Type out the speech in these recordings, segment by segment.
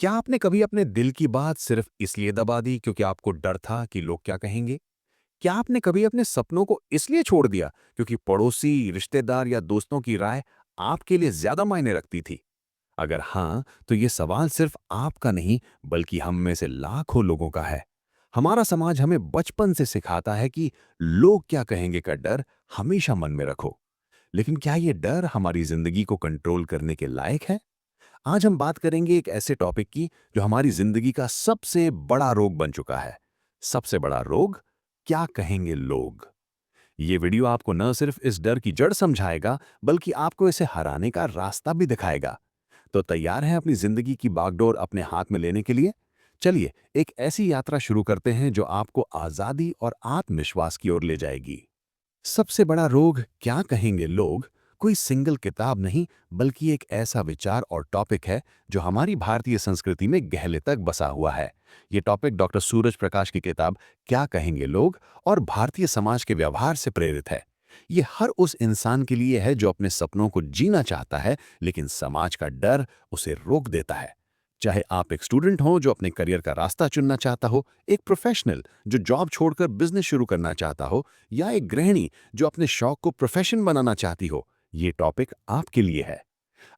क्या आपने कभी अपने दिल की बात सिर्फ इसलिए दबा दी क्योंकि आपको डर था कि लोग क्या कहेंगे? क्या आपने कभी अपने सपनों को इसलिए छोड़ दिया क्योंकि पड़ोसी, रिश्तेदार या दोस्तों की राय आपके लिए ज्यादा मायने रखती थी? अगर हाँ, तो ये सवाल सिर्फ आपका नहीं, बल्कि हम में से लाखों लोगों का है। हमारा समाज हमें बचपन से सिखाता है कि लोग क्या कहेंगे का डर हमेशा मन में रखो। लेकिन क्या ये डर हमारी जिंदगी को कंट्रोल करने के लायक है? आज हम बात करेंगे एक ऐसे टॉपिक की जो हमारी जिंदगी का सबसे बड़ा रोग बन चुका है। सबसे बड़ा रोग, क्या कहेंगे लोग। ये वीडियो आपको न सिर्फ इस डर की जड़ समझाएगा, बल्कि आपको इसे हराने का रास्ता भी दिखाएगा। तो तैयार हैं अपनी जिंदगी की बागडोर अपने हाथ में लेने के लिए? चलिए एक ऐसी यात्रा शुरू करते हैं जो आपको आजादी और आत्मविश्वास की ओर ले जाएगी। सबसे बड़ा रोग, क्या कहेंगे लोग, कोई सिंगल किताब नहीं, बल्कि एक ऐसा विचार और टॉपिक है जो हमारी भारतीय संस्कृति में गहरे तक बसा हुआ है। ये टॉपिक डॉक्टर सूरज प्रकाश की किताब क्या कहेंगे लोग और भारतीय समाज के व्यवहार से प्रेरित है। ये हर उस इंसान के लिए है जो अपने सपनों को जीना चाहता है, लेकिन समाज का डर उसे रोक देता है। चाहे आप एक स्टूडेंट हो जो अपने करियर का रास्ता चुनना चाहता हो, एक प्रोफेशनल जो जॉब छोड़कर बिजनेस शुरू करना चाहता हो, या एक गृहिणी जो अपने शौक को प्रोफेशन बनाना चाहती हो, ये टॉपिक आपके लिए है।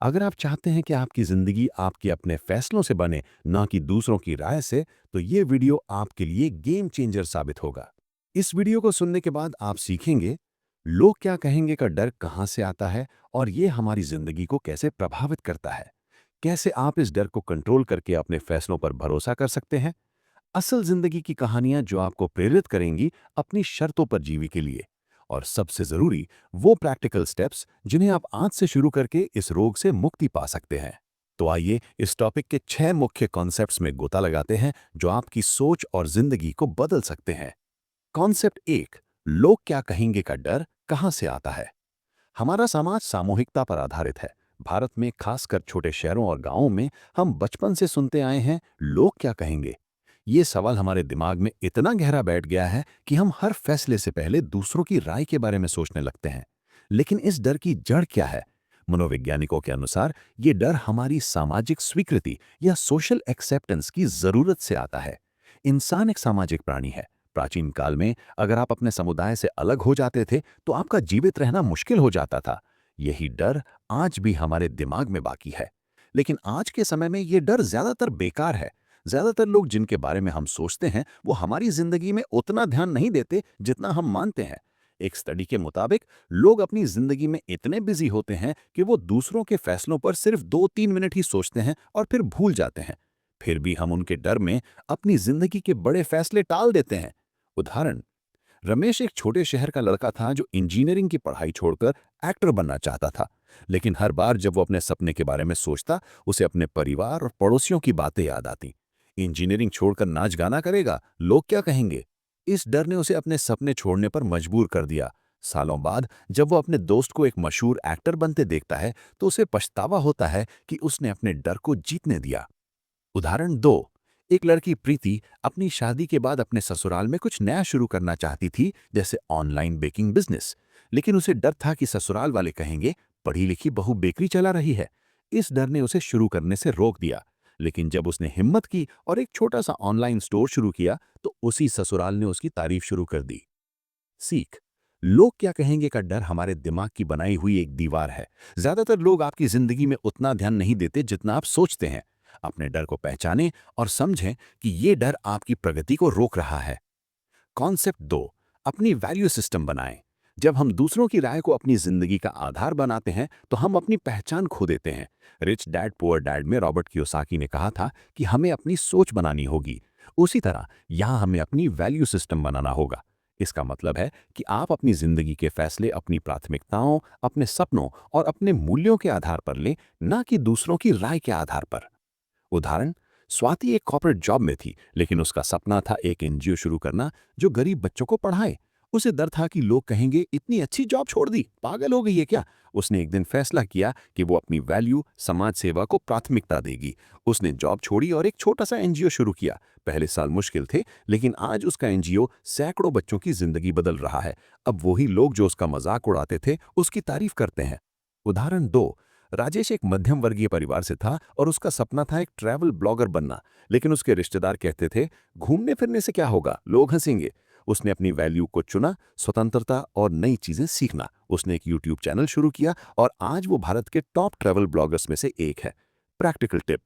अगर आप चाहते हैं कि आपकी जिंदगी आपके अपने फैसलों से बने, ना कि दूसरों की राय से, तो ये वीडियो आपके लिए गेम चेंजर साबित होगा। इस वीडियो को सुनने के बाद आप सीखेंगे लोग क्या कहेंगे का डर कहाँ से आता है और ये हमारी जिंदगी को कैसे प्रभावित करता है। कैसे आप इस डर को कंट्रोल करके अपने फैसलों पर भरोसा कर सकते हैं। असल जिंदगी की कहानियां जो आपको प्रेरित करेंगी अपनी शर्तों पर जीने के लिए। और सबसे जरूरी, वो प्रैक्टिकल स्टेप्स जिन्हें आप आज से शुरू करके इस रोग से मुक्ति पा सकते हैं। तो आइए इस टॉपिक के 6 मुख्य कॉन्सेप्ट्स में गोता लगाते हैं जो आपकी सोच और जिंदगी को बदल सकते हैं। कॉन्सेप्ट 1, लोग क्या कहेंगे का डर कहां से आता है। हमारा समाज सामूहिकता पर आधारित है। भारत में खासकर छोटे शहरों और गांवों में हम बचपन से सुनते आए हैं, लोग क्या कहेंगे। ये सवाल हमारे दिमाग में इतना गहरा बैठ गया है कि हम हर फैसले से पहले दूसरों की राय के बारे में सोचने लगते हैं। लेकिन इस डर की जड़ क्या है? मनोवैज्ञानिकों के अनुसार ये डर हमारी सामाजिक स्वीकृति या सोशल एक्सेप्टेंस की जरूरत से आता है। इंसान एक सामाजिक प्राणी है। प्राचीन काल में अगर आप अपने समुदाय से अलग हो जाते थे तो आपका जीवित रहना मुश्किल हो जाता था। यही डर आज भी हमारे दिमाग में बाकी है। लेकिन आज के समय में ये डर ज्यादातर बेकार है। ज्यादातर लोग जिनके बारे में हम सोचते हैं वो हमारी जिंदगी में उतना ध्यान नहीं देते जितना हम मानते हैं। एक स्टडी के मुताबिक लोग अपनी जिंदगी में इतने बिजी होते हैं कि वो दूसरों के फैसलों पर सिर्फ 2-3 मिनट ही सोचते हैं और फिर भूल जाते हैं। फिर भी हम उनके डर में अपनी जिंदगी के बड़े फैसले टाल देते हैं। उदाहरण, रमेश एक छोटे शहर का लड़का था जो इंजीनियरिंग की पढ़ाई छोड़कर एक्टर बनना चाहता था। लेकिन हर बार जब वो अपने सपने के बारे में सोचता, उसे अपने परिवार और पड़ोसियों की बातें याद आती। इंजीनियरिंग छोड़कर नाच गाना करेगा, लोग क्या कहेंगे। इस डर ने उसे अपने सपने छोड़ने पर मजबूर कर दिया। सालों बाद जब वो अपने दोस्त को एक मशहूर एक्टर बनते देखता है तो उसे पछतावा होता है कि उसने अपने डर को जीतने दिया। उदाहरण 2, एक लड़की प्रीति अपनी शादी के बाद अपने ससुराल में कुछ नया शुरू करना चाहती थी, जैसे ऑनलाइन बेकिंग बिजनेस। लेकिन उसे डर था कि ससुराल वाले कहेंगे, पढ़ी लिखी बहू बेकरी चला रही है। इस डर ने उसे शुरू करने से रोक दिया। लेकिन जब उसने हिम्मत की और एक छोटा सा ऑनलाइन स्टोर शुरू किया तो उसी ससुराल ने उसकी तारीफ शुरू कर दी। सीख, लोग क्या कहेंगे का डर हमारे दिमाग की बनाई हुई एक दीवार है। ज्यादातर लोग आपकी जिंदगी में उतना ध्यान नहीं देते जितना आप सोचते हैं। अपने डर को पहचानें और समझें कि ये डर आपकी प्रगति को रोक रहा है। कॉन्सेप्ट 2, अपनी वैल्यू सिस्टम बनाएं। जब हम दूसरों की राय को अपनी जिंदगी का आधार बनाते हैं तो हम अपनी पहचान खो देते हैं। रिच डैड पुअर डैड में रॉबर्ट कियोसाकी ने कहा था कि हमें अपनी सोच बनानी होगी। उसी तरह यहाँ हमें अपनी वैल्यू सिस्टम बनाना होगा। इसका मतलब है कि आप अपनी जिंदगी के फैसले अपनी प्राथमिकताओं, अपने सपनों और अपने मूल्यों के आधार पर लें, ना कि दूसरों की राय के आधार पर। उदाहरण, स्वाति एक कॉर्पोरेट जॉब में थी, लेकिन उसका सपना था एक एनजीओ शुरू करना जो गरीब बच्चों को पढ़ाए। उसे डर था कि लोग कहेंगे, इतनी अच्छी जॉब छोड़ दी, पागल हो गई है क्या। उसने एक दिन फैसला किया कि वो अपनी वैल्यू समाज सेवा को प्राथमिकता देगी। उसने जॉब छोड़ी और एक छोटा सा एनजीओ शुरू किया। पहले साल मुश्किल थे, लेकिन आज उसका एनजीओ सैकड़ों बच्चों की जिंदगी बदल रहा है। अब वही लोग जो उसका मजाक उड़ाते थे उसकी तारीफ करते हैं। उदाहरण 2, राजेश एक मध्यम वर्गीय परिवार से था और उसका सपना था एक ट्रैवल ब्लॉगर बनना। लेकिन उसके रिश्तेदार कहते थे, घूमने फिरने से क्या होगा, लोग हंसेंगे। उसने अपनी वैल्यू को चुना, स्वतंत्रता और नई चीजें सीखना। उसने एक यूट्यूब चैनल शुरू किया और आज वो भारत के टॉप ट्रैवल ब्लॉगर्स में से एक है। प्रैक्टिकल टिप: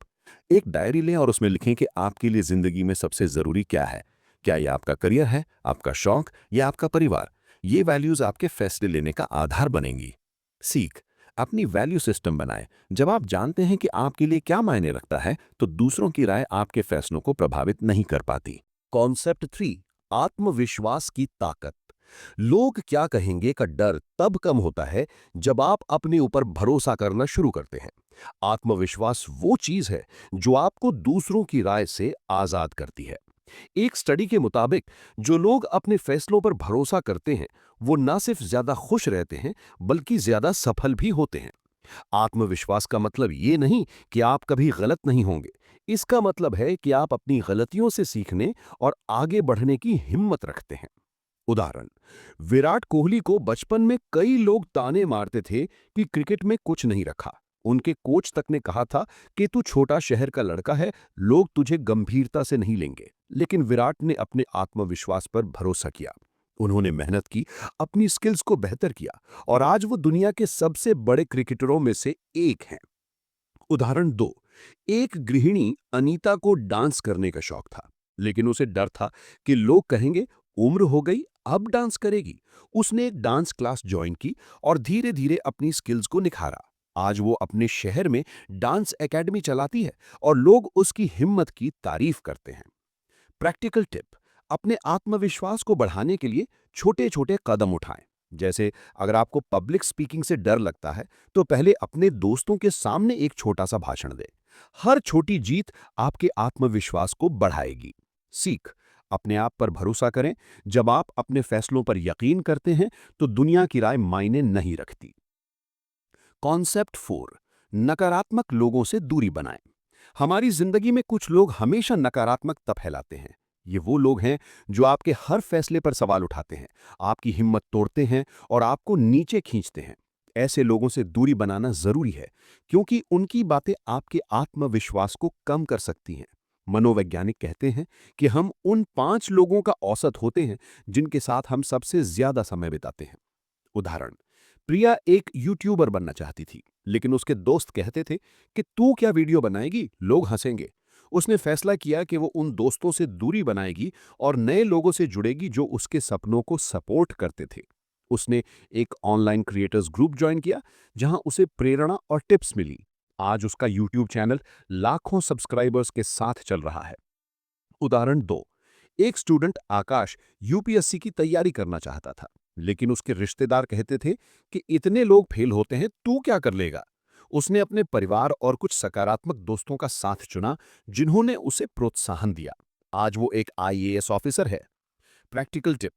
एक डायरी लें और उसमें लिखें कि आपके लिए जिंदगी में सबसे जरूरी क्या है। क्या ये आपका करियर है, आपका शौक या आपका परिवार? ये वैल्यूज आपके फैसले लेने का आधार बनेंगी। सीख: अपनी वैल्यू सिस्टम बनाएं। जब आप जानते हैं कि आपके लिए क्या मायने रखता है, तो दूसरों की राय आपके फैसलों को प्रभावित नहीं कर पाती। कॉन्सेप्ट 3, आत्मविश्वास की ताकत। लोग क्या कहेंगे का डर तब कम होता है जब आप अपने ऊपर भरोसा करना शुरू करते हैं। आत्मविश्वास वो चीज है जो आपको दूसरों की राय से आजाद करती है। एक स्टडी के मुताबिक जो लोग अपने फैसलों पर भरोसा करते हैं वो न सिर्फ ज्यादा खुश रहते हैं बल्कि ज्यादा सफल भी होते हैं। आत्मविश्वास का मतलब ये नहीं कि आप कभी गलत नहीं होंगे। इसका मतलब है कि आप अपनी गलतियों से सीखने और आगे बढ़ने की हिम्मत रखते हैं। उदाहरण: विराट कोहली को बचपन में कई लोग ताने मारते थे कि क्रिकेट में कुछ नहीं रखा। उनके कोच तक ने कहा था कि तू छोटा शहर का लड़का है, लोग तुझे गंभीरता से नहीं लेंगे। लेकिन विराट ने अपने आत्मविश्वास पर भरोसा किया। उन्होंने मेहनत की, अपनी स्किल्स को बेहतर किया और आज वो दुनिया के सबसे बड़े क्रिकेटरों में से एक हैं। उदाहरण 2, एक गृहिणी अनीता को डांस करने का शौक था, लेकिन उसे डर था कि लोग कहेंगे उम्र हो गई अब डांस करेगी। उसने एक डांस क्लास ज्वाइन की और धीरे धीरे अपनी स्किल्स को निखारा। आज वो अपने शहर में डांस एकेडमी चलाती है और लोग उसकी हिम्मत की तारीफ करते हैं। प्रैक्टिकल टिप: अपने आत्मविश्वास को बढ़ाने के लिए छोटे छोटे कदम उठाएं। जैसे अगर आपको पब्लिक स्पीकिंग से डर लगता है तो पहले अपने दोस्तों के सामने एक छोटा सा भाषण दें। हर छोटी जीत आपके आत्मविश्वास को बढ़ाएगी। सीख: अपने आप पर भरोसा करें। जब आप अपने फैसलों पर यकीन करते हैं तो दुनिया की राय मायने नहीं रखती। कॉन्सेप्ट 4, नकारात्मक लोगों से दूरी बनाएं। हमारी जिंदगी में कुछ लोग हमेशा नकारात्मकता फैलाते हैं। ये वो लोग हैं जो आपके हर फैसले पर सवाल उठाते हैं, आपकी हिम्मत तोड़ते हैं और आपको नीचे खींचते हैं। ऐसे लोगों से दूरी बनाना जरूरी है क्योंकि उनकी बातें आपके आत्मविश्वास को कम कर सकती हैं। मनोवैज्ञानिक कहते हैं कि हम उन 5 लोगों का औसत होते हैं जिनके साथ हम सबसे ज्यादा समय बिताते हैं। उदाहरण: प्रिया एक यूट्यूबर बनना चाहती थी, लेकिन उसके दोस्त कहते थे कि तू क्या वीडियो बनाएगी, लोग हंसेंगे। उसने फैसला किया कि वो उन दोस्तों से दूरी बनाएगी और नए लोगों से जुड़ेगी जो उसके सपनों को सपोर्ट करते थे। उसने एक ऑनलाइन क्रिएटर्स ग्रुप ज्वाइन किया जहां उसे प्रेरणा और टिप्स मिली। आज उसका यूट्यूब चैनल लाखों सब्सक्राइबर्स के साथ चल रहा है। उदाहरण 2, एक स्टूडेंट आकाश यूपीएससी की तैयारी करना चाहता था, लेकिन उसके रिश्तेदार कहते थे कि इतने लोग फेल होते हैं, तू क्या कर लेगा। उसने अपने परिवार और कुछ सकारात्मक दोस्तों का साथ चुना जिन्होंने उसे प्रोत्साहन दिया। आज वो एक आईएएस ऑफिसर है। प्रैक्टिकल टिप: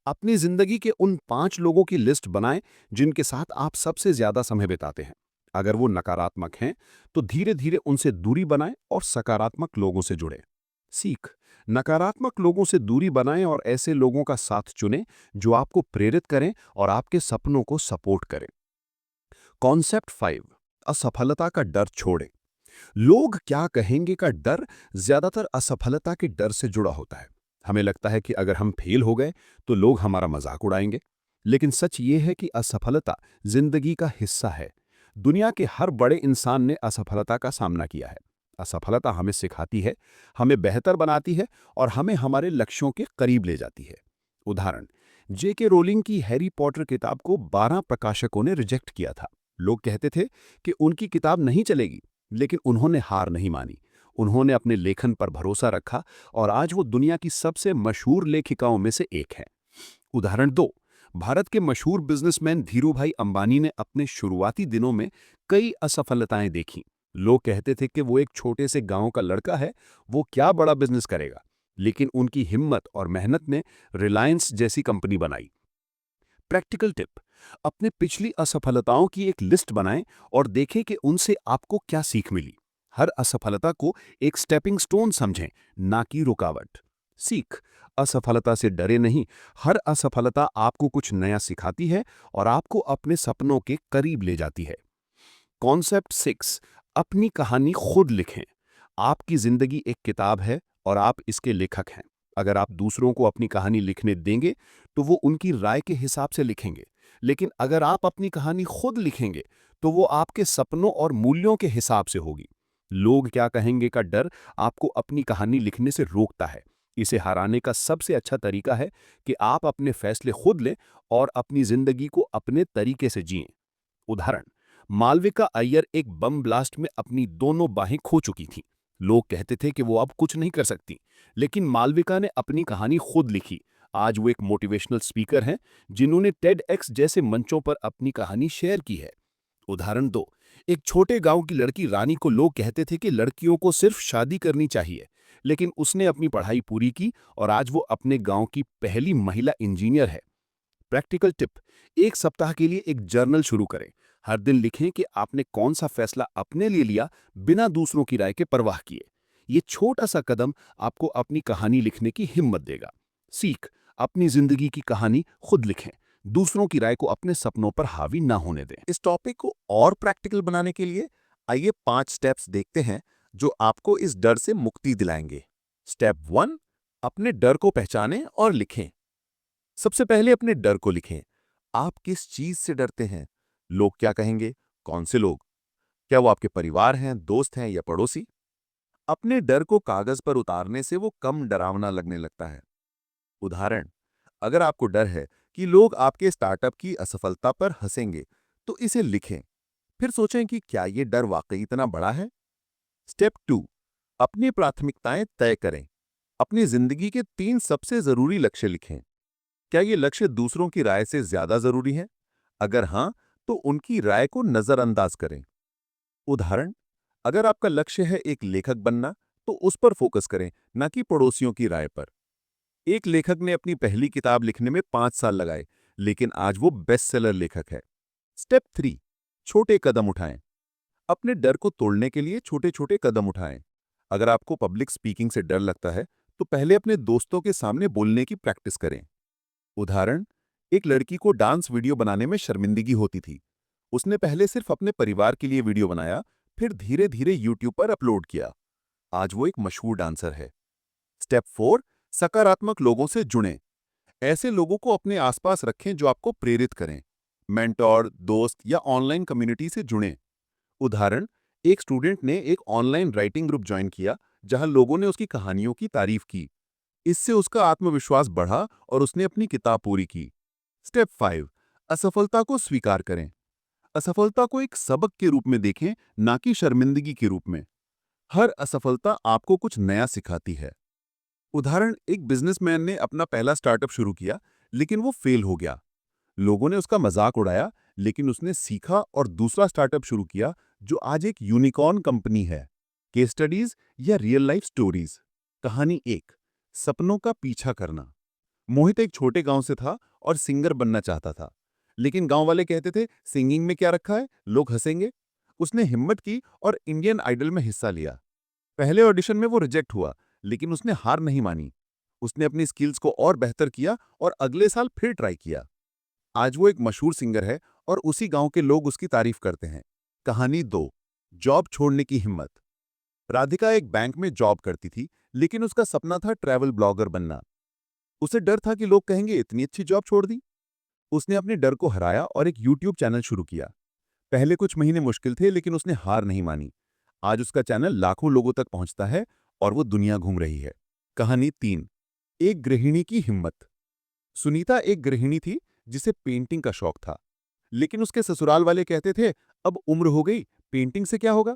अपनी जिंदगी के उन 5 लोगों की लिस्ट बनाएं जिनके साथ आप सबसे ज्यादा समय बिताते हैं। अगर वो नकारात्मक हैं तो धीरे धीरे उनसे दूरी बनाएं और सकारात्मक लोगों से जुड़ें। सीख: नकारात्मक लोगों से दूरी बनाएं और ऐसे लोगों का साथ चुनें जो आपको प्रेरित करें और आपके सपनों को सपोर्ट करें। कॉन्सेप्ट 5, असफलता का डर छोड़ें। लोग क्या कहेंगे का डर ज्यादातर असफलता के डर से जुड़ा होता है। हमें लगता है कि अगर हम फेल हो गए तो लोग हमारा मजाक उड़ाएंगे। लेकिन सच ये है कि असफलता जिंदगी का हिस्सा है। दुनिया के हर बड़े इंसान ने असफलता का सामना किया है। असफलता हमें सिखाती है, हमें बेहतर बनाती है और हमें हमारे लक्ष्यों के करीब ले जाती है। उदाहरण: जेके रोलिंग की हैरी पॉटर किताब को 12 प्रकाशकों ने रिजेक्ट किया था। लोग कहते थे कि उनकी किताब नहीं चलेगी, लेकिन उन्होंने हार नहीं मानी। उन्होंने अपने लेखन पर भरोसा रखा और आज वो दुनिया की सबसे मशहूर लेखिकाओं में से एक है। उदाहरण 2, भारत के मशहूर बिजनेसमैन धीरूभाई अंबानी ने अपने शुरुआती दिनों में कई असफलताएं देखीं। लोग कहते थे कि वो एक छोटे से गांव का लड़का है, वो क्या बड़ा बिजनेस करेगा। लेकिन उनकी हिम्मत और मेहनत ने रिलायंस जैसी कंपनी बनाई। प्रैक्टिकल टिप: अपने पिछली असफलताओं की एक लिस्ट बनाएं और देखें कि उनसे आपको क्या सीख मिली। हर असफलता को एक स्टेपिंग स्टोन समझें, ना कि रुकावट। सीख: असफलता से डरे नहीं, हर असफलता आपको कुछ नया सिखाती है और आपको अपने सपनों के करीब ले जाती है। कॉन्सेप्ट 6, अपनी कहानी खुद लिखें। आपकी जिंदगी एक किताब है और आप इसके लेखक हैं। अगर आप दूसरों को अपनी कहानी लिखने देंगे तो वो उनकी राय के हिसाब से लिखेंगे, लेकिन अगर आप अपनी कहानी खुद लिखेंगे तो वो आपके सपनों और मूल्यों के हिसाब से होगी। लोग क्या कहेंगे का डर आपको अपनी कहानी लिखने से रोकता है। इसे हराने का सबसे अच्छा तरीका है कि आप अपने फैसले खुद लें और अपनी जिंदगी को अपने तरीके से जिएं। उदाहरण, मालविका अय्यर एक बम ब्लास्ट में अपनी दोनों बाहें खो चुकी थीं। लोग कहते थे कि वो अब कुछ नहीं कर सकती, लेकिन मालविका ने अपनी कहानी खुद लिखी। आज वो एक मोटिवेशनल स्पीकर हैं जिन्होंने टेड जैसे मंचों पर अपनी कहानी शेयर की है। उदाहरण 2, एक छोटे गांव की लड़की रानी को लोग कहते थे कि लड़कियों को सिर्फ शादी करनी चाहिए, लेकिन उसने अपनी पढ़ाई पूरी की और आज वो अपने गांव की पहली महिला इंजीनियर है। प्रैक्टिकल टिप, एक सप्ताह के लिए एक जर्नल शुरू करें। हर दिन लिखें कि आपने कौन सा फैसला अपने लिए लिया बिना दूसरों की राय के परवाह किए। ये छोटा सा कदम आपको अपनी कहानी लिखने की हिम्मत देगा। सीख, अपनी जिंदगी की कहानी खुद लिखें, दूसरों की राय को अपने सपनों पर हावी ना होने दें। इस टॉपिक को और प्रैक्टिकल बनाने के लिए आइए 5 स्टेप्स देखते हैं जो आपको इस डर से मुक्ति दिलाएंगे। स्टेप 1, अपने डर को पहचानें और लिखें। सबसे पहले अपने डर को लिखें। आप किस चीज से डरते हैं? लोग क्या कहेंगे? कौन से लोग? क्या वो आपके परिवार हैं, दोस्त हैं या पड़ोसी? अपने डर को कागज पर उतारने से वो कम डरावना लगने लगता है। उदाहरण, अगर आपको डर है कि लोग आपके स्टार्टअप की असफलता पर हंसेंगे, तो इसे लिखें। फिर सोचें कि क्या ये डर वाकई इतना बड़ा है? स्टेप 2, अपनी प्राथमिकताएं तय करें। अपनी जिंदगी के 3 सबसे जरूरी लक्ष्य लिखें। क्या ये लक्ष्य दूसरों की राय से ज्यादा जरूरी है? अगर हां, तो उनकी राय को नजरअंदाज करें। उदाहरण, अगर आपका लक्ष्य है एक लेखक बनना, तो उस पर फोकस करें, ना कि पड़ोसियों की राय पर। एक लेखक ने अपनी पहली किताब लिखने में 5 साल लगाए, लेकिन आज वो बेस्ट सेलर लेखक है। स्टेप 3, छोटे कदम उठाएं। अपने डर को तोड़ने के लिए छोटे छोटे कदम उठाएं। अगर आपको पब्लिक स्पीकिंग से डर लगता है, तो पहले अपने दोस्तों के सामने बोलने की प्रैक्टिस करें। उदाहरण, एक लड़की को डांस वीडियो बनाने में शर्मिंदगी होती थी। उसने पहले सिर्फ अपने परिवार के लिए वीडियो बनाया, फिर धीरे धीरे यूट्यूब पर अपलोड किया। आज वो एक मशहूर डांसर है। स्टेप 4, सकारात्मक लोगों से जुड़ें। ऐसे लोगों को अपने आसपास रखें जो आपको प्रेरित करें। मेंटोर, दोस्त या ऑनलाइन कम्युनिटी से जुड़ें। उदाहरण, एक स्टूडेंट ने एक ऑनलाइन राइटिंग ग्रुप ज्वाइन किया जहां लोगों ने उसकी कहानियों की तारीफ की। इससे उसका आत्मविश्वास बढ़ा और उसने अपनी किताब पूरी की। स्टेप 5, असफलता को स्वीकार करें। असफलता को एक सबक के रूप में देखें, ना कि शर्मिंदगी के रूप में। हर असफलता आपको कुछ नया सिखाती है। उदाहरण, एक बिजनेसमैन ने अपना पहला स्टार्टअप शुरू किया, लेकिन वो फेल हो गया। लोगों ने उसका मजाक उड़ाया, लेकिन उसने सीखा और दूसरा स्टार्टअप शुरू किया जो आज एक यूनिकॉर्न कंपनी है। केस स्टडीज या रियल लाइफ स्टोरीज। कहानी 1, सपनों का पीछा करना। मोहित एक छोटे गांव से था और सिंगर बनना चाहता था, लेकिन गांव वाले कहते थे सिंगिंग में क्या रखा है, लोग हंसेंगे। उसने हिम्मत की और इंडियन आइडल में हिस्सा लिया। पहले ऑडिशन में वो रिजेक्ट हुआ, लेकिन उसने हार नहीं मानी। उसने अपनी स्किल्स को और बेहतर किया और अगले साल फिर ट्राई किया। आज वो एक मशहूर सिंगर है और उसी गांव के लोग उसकी तारीफ करते हैं। कहानी 2, जॉब छोड़ने की हिम्मत। राधिका एक बैंक में जॉब करती थी, लेकिन उसका सपना था ट्रैवल ब्लॉगर बनना। उसे डर था कि लोग कहेंगे इतनी अच्छी जॉब छोड़ दी। उसने अपने डर को हराया और एक यूट्यूब चैनल शुरू किया। पहले कुछ महीने मुश्किल थे, लेकिन उसने हार नहीं मानी। आज उसका चैनल लाखों लोगों तक पहुंचता है और वो दुनिया घूम रही है। कहानी 3, एक गृहिणी की हिम्मत। सुनीता एक गृहिणी थी जिसे पेंटिंग का शौक था, लेकिन उसके ससुराल वाले कहते थे अब उम्र हो गई, पेंटिंग से क्या होगा।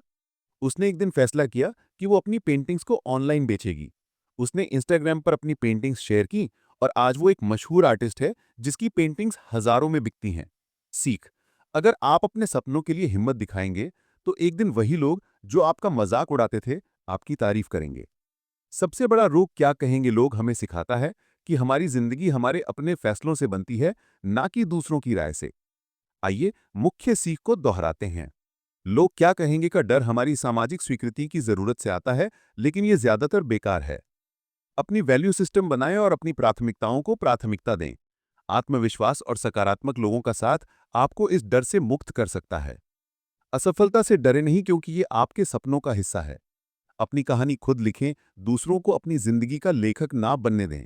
उसने एक दिन फैसला किया कि वो अपनी पेंटिंग्स को ऑनलाइन बेचेगी। उसने इंस्टाग्राम पर अपनी पेंटिंग्स शेयर की और आज वो एक मशहूर आर्टिस्ट है जिसकी पेंटिंग्स हजारों में बिकती हैं। सीख, अगर आप अपने सपनों के लिए हिम्मत दिखाएंगे, तो एक दिन वही लोग जो आपका मजाक उड़ाते थे, आपकी तारीफ करेंगे। सबसे बड़ा रोग क्या कहेंगे लोग हमें सिखाता है कि हमारी जिंदगी हमारे अपने फैसलों से बनती है, ना कि दूसरों की राय से। आइए मुख्य सीख को दोहराते हैं। लोग क्या कहेंगे का डर हमारी सामाजिक स्वीकृति की जरूरत से आता है, लेकिन यह ज्यादातर बेकार है। अपनी वैल्यू सिस्टम बनाएं और अपनी प्राथमिकताओं को प्राथमिकता दें। आत्मविश्वास और सकारात्मक लोगों का साथ आपको इस डर से मुक्त कर सकता है। असफलता से डरे नहीं क्योंकि ये आपके सपनों का हिस्सा है। अपनी कहानी खुद लिखें, दूसरों को अपनी जिंदगी का लेखक ना बनने दें।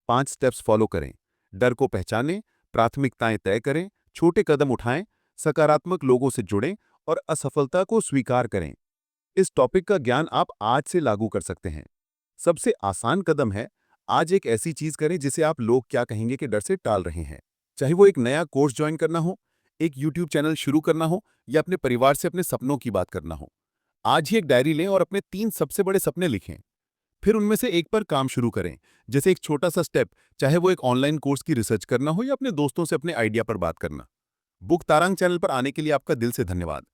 5 स्टेप्स फॉलो करें। डर को पहचानें, प्राथमिकताएं तय करें, छोटे कदम उठाएं, सकारात्मक लोगों से जुड़ें और असफलता को स्वीकार करें। इस टॉपिक का ज्ञान आप आज से लागू कर सकते हैं। सबसे आसान कदम है, आज एक ऐसी चीज करें जिसे आप लोग क्या कहेंगे के डर से टाल रहे हैं। चाहे वो एक नया कोर्स ज्वाइन करना हो, एक यूट्यूब चैनल शुरू करना हो या अपने परिवार से अपने सपनों की बात करना हो। आज ही एक डायरी लें और अपने 3 सबसे बड़े सपने लिखें। फिर उनमें से एक पर काम शुरू करें। जैसे एक छोटा सा स्टेप, चाहे वो एक ऑनलाइन कोर्स की रिसर्च करना हो या अपने दोस्तों से अपने आइडिया पर बात करना। बुक तारंग चैनल पर आने के लिए आपका दिल से धन्यवाद।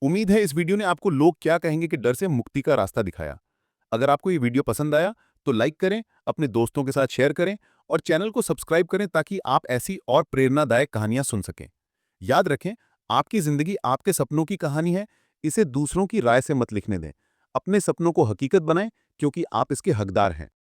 उम्मीद है इस वीडियो ने आपको लोग क्या कहेंगे कि डर से मुक्ति का रास्ता दिखाया। अगर आपको ये वीडियो पसंद आया तो लाइक करें, अपने दोस्तों के साथ शेयर करें और चैनल को सब्सक्राइब करें ताकि आप ऐसी और प्रेरणादायक कहानियां सुन सकें। याद रखें, आपकी जिंदगी आपके सपनों की कहानी है, इसे दूसरों की राय से मत लिखने दें। अपने सपनों को हकीकत बनाएं क्योंकि आप इसके हकदार हैं।